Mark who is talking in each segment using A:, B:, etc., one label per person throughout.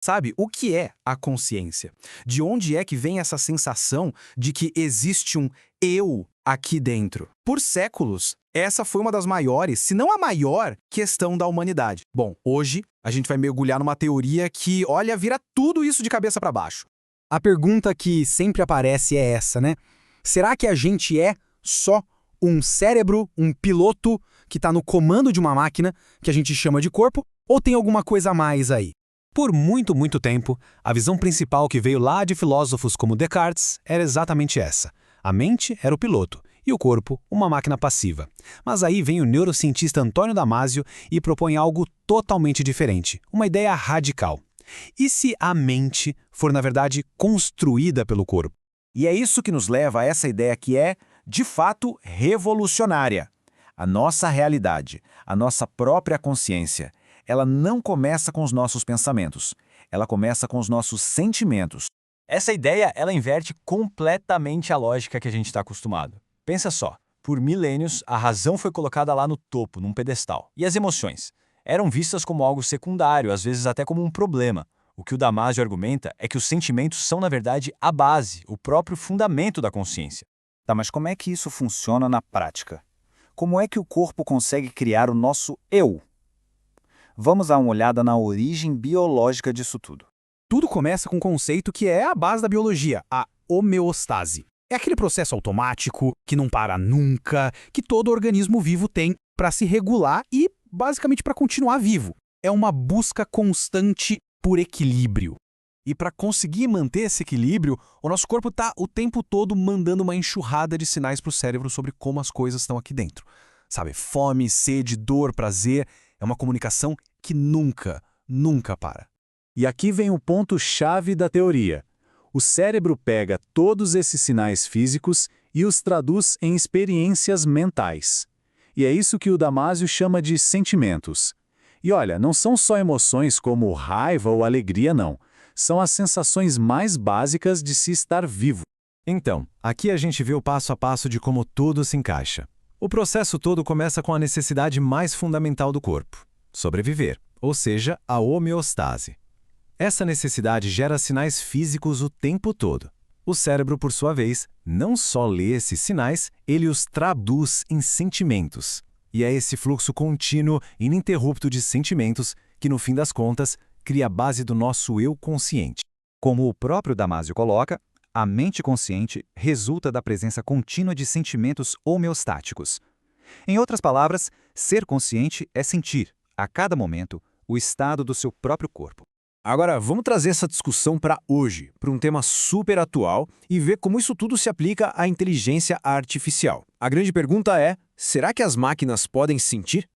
A: Sabe, o que é a consciência? De onde é que vem essa sensação de que existe um eu aqui dentro? Por séculos, essa foi uma das maiores, se não a maior, questão da humanidade. Bom, hoje a gente vai mergulhar numa teoria que, olha, vira tudo isso de cabeça para baixo. A pergunta que sempre aparece é essa, né? Será que a gente é só um cérebro, um piloto que está no comando de uma máquina que a gente chama de corpo, ou tem alguma coisa a mais aí?
B: Por muito tempo, a visão principal que veio lá de filósofos como Descartes era exatamente essa. A mente era o piloto e o corpo uma máquina passiva. Mas aí vem o neurocientista Antônio Damasio e propõe algo totalmente diferente, uma ideia radical. E se a mente for, na verdade, construída pelo corpo?
C: E é isso que nos leva a essa ideia que é, de fato, revolucionária. A nossa realidade, a nossa própria consciência, ela não começa com os nossos pensamentos, ela começa com os nossos sentimentos.
D: Essa ideia, ela inverte completamente a lógica que a gente está acostumado. Pensa só, por milênios, a razão foi colocada lá no topo, num pedestal. E as emoções? Eram vistas como algo secundário, às vezes até como um problema. O que o Damasio argumenta é que os sentimentos são, na verdade, a base, o próprio fundamento da consciência.
C: Tá, mas como é que isso funciona na prática? Como é que o corpo consegue criar o nosso eu? Vamos dar uma olhada na origem biológica disso tudo.
A: Tudo começa com um conceito que é a base da biologia, a homeostase. É aquele processo automático, que não para nunca, que todo organismo vivo tem para se regular e, basicamente, para continuar vivo. É uma busca constante por equilíbrio.
B: E para conseguir manter esse equilíbrio, o nosso corpo está o tempo todo mandando uma enxurrada de sinais para o cérebro sobre como as coisas estão aqui dentro. Sabe, fome, sede, dor, prazer, é uma comunicação que nunca para.
E: E aqui vem o ponto-chave da teoria. O cérebro pega todos esses sinais físicos e os traduz em experiências mentais. E é isso que o Damasio chama de sentimentos. E olha, não são só emoções como raiva ou alegria, não. São as sensações mais básicas de se estar vivo.
B: Então, aqui a gente vê o passo a passo de como tudo se encaixa. O processo todo começa com a necessidade mais fundamental do corpo: sobreviver, ou seja, a homeostase. Essa necessidade gera sinais físicos o tempo todo. O cérebro, por sua vez, não só lê esses sinais, ele os traduz em sentimentos. E é esse fluxo contínuo, ininterrupto de sentimentos que, no fim das contas, cria a base do nosso eu consciente.
C: Como o próprio Damasio coloca, a mente consciente resulta da presença contínua de sentimentos homeostáticos. Em outras palavras, ser consciente é sentir, a cada momento, o estado do seu próprio corpo.
D: Agora, vamos trazer essa discussão para hoje, para um tema super atual e ver como isso tudo se aplica à inteligência artificial. A grande pergunta é, será que as máquinas podem sentir?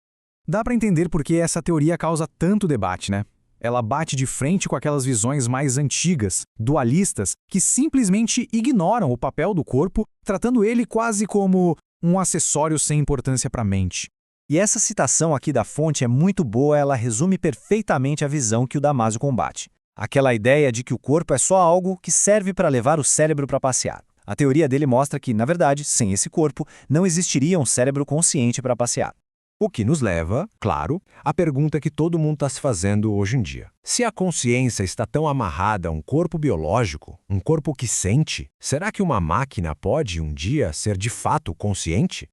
A: Dá para entender por que essa teoria causa tanto debate, né? Ela bate de frente com aquelas visões mais antigas, dualistas, que simplesmente ignoram o papel do corpo, tratando ele quase como um acessório sem importância para a mente.
C: E essa citação aqui da fonte é muito boa, ela resume perfeitamente a visão que o Damasio combate. Aquela ideia de que o corpo é só algo que serve para levar o cérebro para passear. A teoria dele mostra que, na verdade, sem esse corpo, não existiria um cérebro consciente para passear.
B: O que nos leva, claro, à pergunta que todo mundo está se fazendo hoje em dia. Se a consciência está tão amarrada a um corpo biológico, um corpo que sente, será que uma máquina pode, um dia, ser de fato consciente?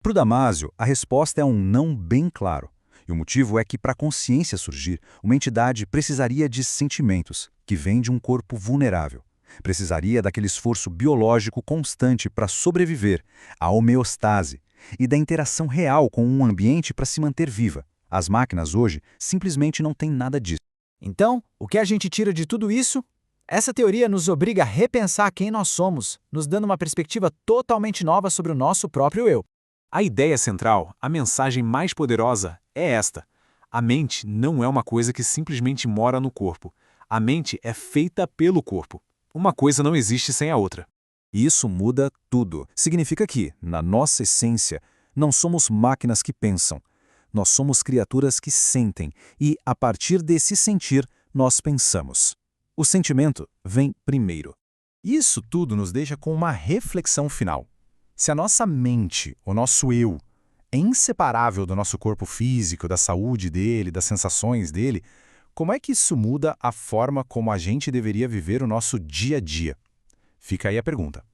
C: Para o Damasio, a resposta é um não bem claro. E o motivo é que, para a consciência surgir, uma entidade precisaria de sentimentos, que vêm de um corpo vulnerável. Precisaria daquele esforço biológico constante para sobreviver, a homeostase, e da interação real com um ambiente para se manter viva. As máquinas hoje simplesmente não têm nada disso.
F: Então, o que a gente tira de tudo isso? Essa teoria nos obriga a repensar quem nós somos, nos dando uma perspectiva totalmente nova sobre o nosso próprio eu.
D: A ideia central, a mensagem mais poderosa, é esta. A mente não é uma coisa que simplesmente mora no corpo. A mente é feita pelo corpo. Uma coisa não existe sem a outra.
C: Isso muda tudo. Significa que, na nossa essência, não somos máquinas que pensam. Nós somos criaturas que sentem e, a partir desse sentir, nós pensamos. O sentimento vem primeiro. Isso tudo nos deixa com uma reflexão final. Se a nossa mente, o nosso eu, é inseparável do nosso corpo físico, da saúde dele, das sensações dele, Como é que isso muda a forma como a gente deveria viver o nosso dia a dia? Fica aí a pergunta.